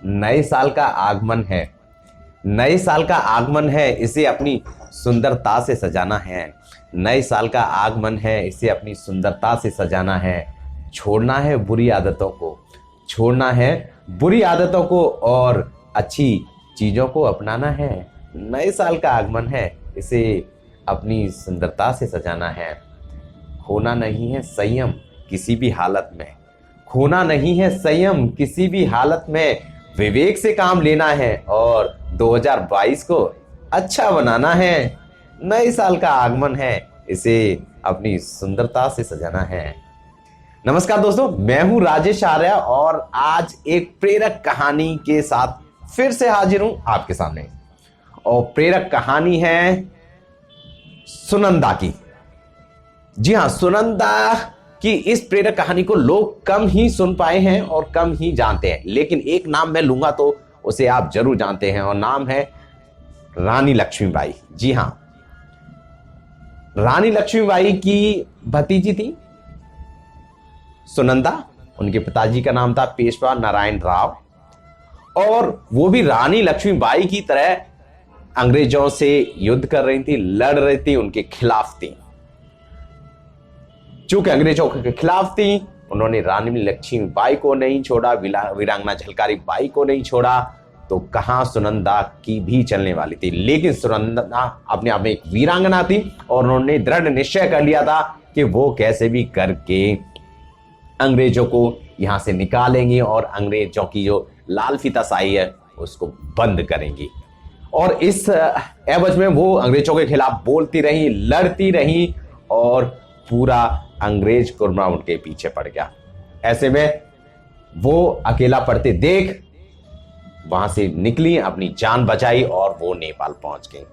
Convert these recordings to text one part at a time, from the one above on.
नए साल का आगमन है, नए साल का आगमन है, इसे अपनी सुंदरता से सजाना है। नए साल का आगमन है, इसे अपनी सुंदरता से सजाना है। छोड़ना है बुरी आदतों को, छोड़ना है बुरी आदतों को और अच्छी चीजों को अपनाना है। नए साल का आगमन है, इसे अपनी सुंदरता से सजाना है। खोना नहीं है संयम किसी भी हालत में, खोना नहीं है संयम किसी भी हालत में। विवेक से काम लेना है और 2022 को अच्छा बनाना है। नए साल का आगमन है, इसे अपनी सुंदरता से सजाना है। नमस्कार दोस्तों, मैं हूं राजेश आर्य और आज एक प्रेरक कहानी के साथ फिर से हाजिर हूं आपके सामने। और प्रेरक कहानी है सुनंदा की। जी हां, सुनंदा की इस प्रेरक कहानी को लोग कम ही सुन पाए हैं और कम ही जानते हैं, लेकिन एक नाम मैं लूंगा तो उसे आप जरूर जानते हैं और नाम है रानी लक्ष्मीबाई। जी हां, रानी लक्ष्मीबाई की भतीजी थी सुनंदा। उनके पिताजी का नाम था पेशवा नारायण राव और वो भी रानी लक्ष्मीबाई की तरह अंग्रेजों से युद्ध कर रही थी, लड़ रही थी, उनके खिलाफ थी। चूंकि अंग्रेजों के खिलाफ थी, उन्होंने रानी लक्ष्मीबाई को नहीं छोड़ा, वीरांगना झलकारी बाई को नहीं छोड़ा, तो कहां सुनंदा की भी चलने वाली थी। लेकिन सुनंदा अपने आप में एक वीरांगना थी और उन्होंने दृढ़ निश्चय कर लिया था कि वो कैसे भी करके अंग्रेजों को यहां से निकालेंगी और अंग्रेजों की जो लाल फीताशाही है उसको बंद करेंगी। और इस एवज में वो अंग्रेजों के खिलाफ बोलती रही, लड़ती रही और पूरा अंग्रेज कुर्मा उनके पीछे पड़ गया। ऐसे में वो अकेला पड़ते देख वहां से निकली, अपनी जान बचाई और वो नेपाल पहुंच गई।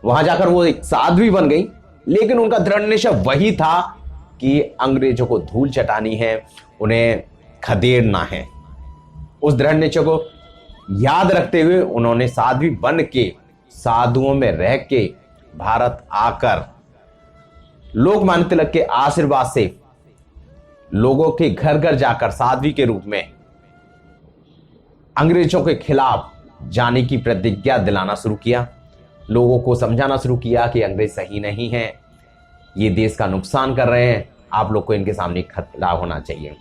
वहां जाकर वो एक साध्वी बन गई, लेकिन उनका दृढ़ निश्चय वही था कि अंग्रेजों को धूल चटानी है, उन्हें खदेड़ना है। उस दृढ़ निश्चय को याद रखते हुए उन्होंने साध्वी बन के, साधुओं में रह के भारत आकर लोकमान्य तिलक के आशीर्वाद से लोगों के घर घर जाकर साध्वी के रूप में अंग्रेजों के खिलाफ जाने की प्रतिज्ञा दिलाना शुरू किया। लोगों को समझाना शुरू किया कि अंग्रेज सही नहीं है, ये देश का नुकसान कर रहे हैं, आप लोग को इनके सामने खड़ा होना चाहिए।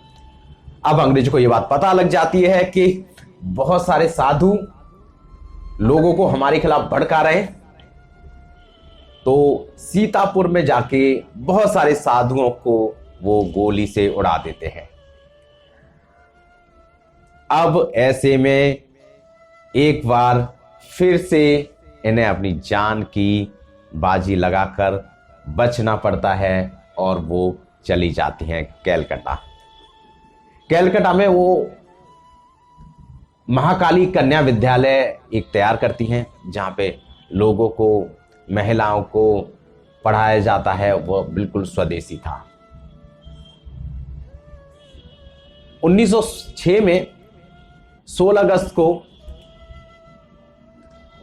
अब अंग्रेजों को यह बात पता लग जाती है कि बहुत सारे साधु लोगों को हमारे खिलाफ भड़का रहे हैं, तो सीतापुर में जाके बहुत सारे साधुओं को वो गोली से उड़ा देते हैं। अब ऐसे में एक बार फिर से इन्हें अपनी जान की बाजी लगाकर बचना पड़ता है और वो चली जाती हैं कैलकाटा। कैलकाटा में वो महाकाली कन्या विद्यालय एक तैयार करती हैं, जहां पे लोगों को, महिलाओं को पढ़ाया जाता है। वो बिल्कुल स्वदेशी था। 1906 में 16 अगस्त को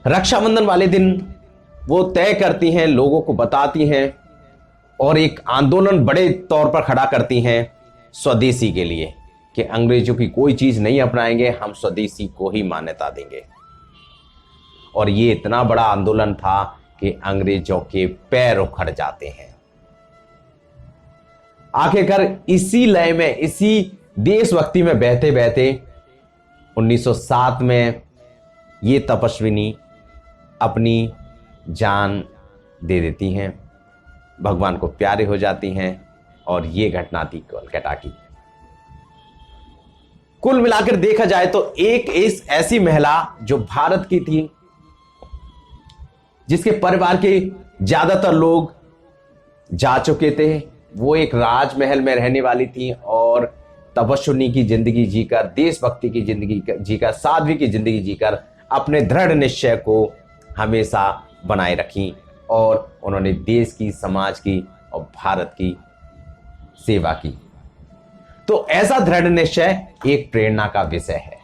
रक्षाबंधन वाले दिन वो तय करती हैं, लोगों को बताती हैं और एक आंदोलन बड़े तौर पर खड़ा करती हैं स्वदेशी के लिए कि अंग्रेजों की कोई चीज नहीं अपनाएंगे, हम स्वदेशी को ही मान्यता देंगे। और ये इतना बड़ा आंदोलन था कि अंग्रेजों के पैर उखड़ जाते हैं। आखिरकार इसी लय में, इसी देशभक्ति में बहते बहते 1907 में ये तपस्विनी अपनी जान दे देती हैं, भगवान को प्यारे हो जाती हैं। और ये घटना थी कोलकाता की। कुल मिलाकर देखा जाए तो एक ऐसी महिला जो भारत की थी, जिसके परिवार के ज्यादातर लोग जा चुके थे, वो एक राजमहल में रहने वाली थी और तपस्विनी की जिंदगी जीकर, देशभक्ति की जिंदगी जीकर, साध्वी की जिंदगी जीकर अपने दृढ़ निश्चय को हमेशा बनाए रखी और उन्होंने देश की, समाज की और भारत की सेवा की। तो ऐसा दृढ़ निश्चय एक प्रेरणा का विषय है।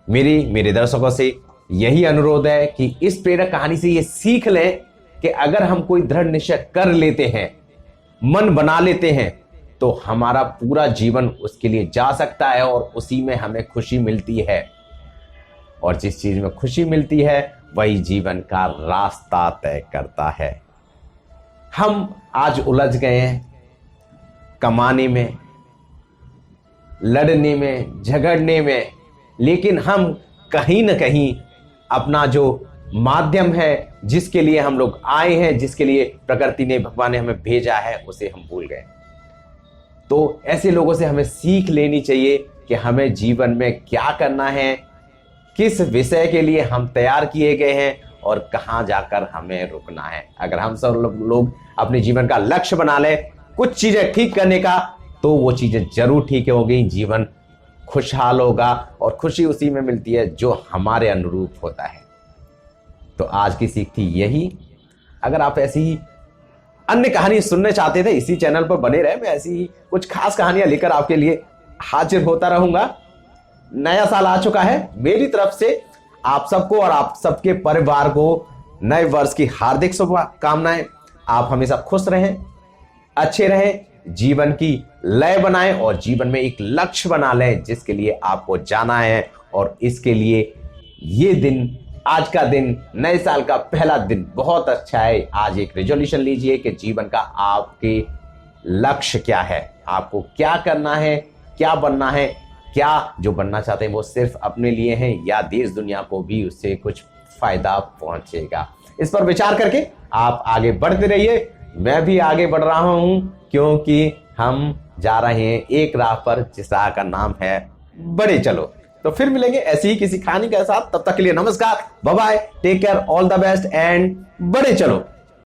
मेरे दर्शकों से यही अनुरोध है कि इस प्रेरक कहानी से ये सीख लें कि अगर हम कोई दृढ़ निश्चय कर लेते हैं, मन बना लेते हैं, तो हमारा पूरा जीवन उसके लिए जा सकता है और उसी में हमें खुशी मिलती है। और जिस चीज में खुशी मिलती है वही जीवन का रास्ता तय करता है। हम आज उलझ गए हैं कमाने में, लड़ने में, झगड़ने में, लेकिन हम कहीं ना कहीं अपना जो माध्यम है, जिसके लिए हम लोग आए हैं, जिसके लिए प्रकृति ने, भगवान ने हमें भेजा है, उसे हम भूल गए। तो ऐसे लोगों से हमें सीख लेनी चाहिए कि हमें जीवन में क्या करना है, किस विषय के लिए हम तैयार किए गए हैं और कहां जाकर हमें रुकना है। अगर हम सब लोग अपने जीवन का लक्ष्य बना लें कुछ चीजें ठीक करने का, तो वो चीजें जरूर ठीक होगी, जीवन खुशहाल होगा। और खुशी उसी में मिलती है जो हमारे अनुरूप होता है। तो आज की सीख थी यही। अगर आप ऐसी ही अन्य कहानी सुनने चाहते थे, इसी चैनल पर बने रहे, मैं ऐसी ही कुछ खास कहानियां लेकर आपके लिए हाजिर होता रहूंगा। नया साल आ चुका है, मेरी तरफ से आप सबको और आप सबके परिवार को नए वर्ष की हार्दिक शुभकामनाएं। आप हमेशा खुश रहें, अच्छे रहें, जीवन की लय बनाएं और जीवन में एक लक्ष्य बना लें जिसके लिए आपको जाना है। और इसके लिए ये दिन, आज का दिन, नए साल का पहला दिन बहुत अच्छा है। आज एक रेजोल्यूशन लीजिए कि जीवन का आपके लक्ष्य क्या है, आपको क्या करना है, क्या बनना है, क्या जो बनना चाहते हैं वो सिर्फ अपने लिए हैं या देश दुनिया को भी उससे कुछ फायदा पहुंचेगा। इस पर विचार करके आप आगे बढ़ते रहिए, मैं भी आगे बढ़ रहा हूं, क्योंकि हम जा रहे हैं एक राह पर जिस राह का नाम है बढ़े चलो। तो फिर मिलेंगे ऐसी ही किसी कहानी के साथ, तब तक के लिए नमस्कार, bye bye, take care, all the best and बढ़े चलो।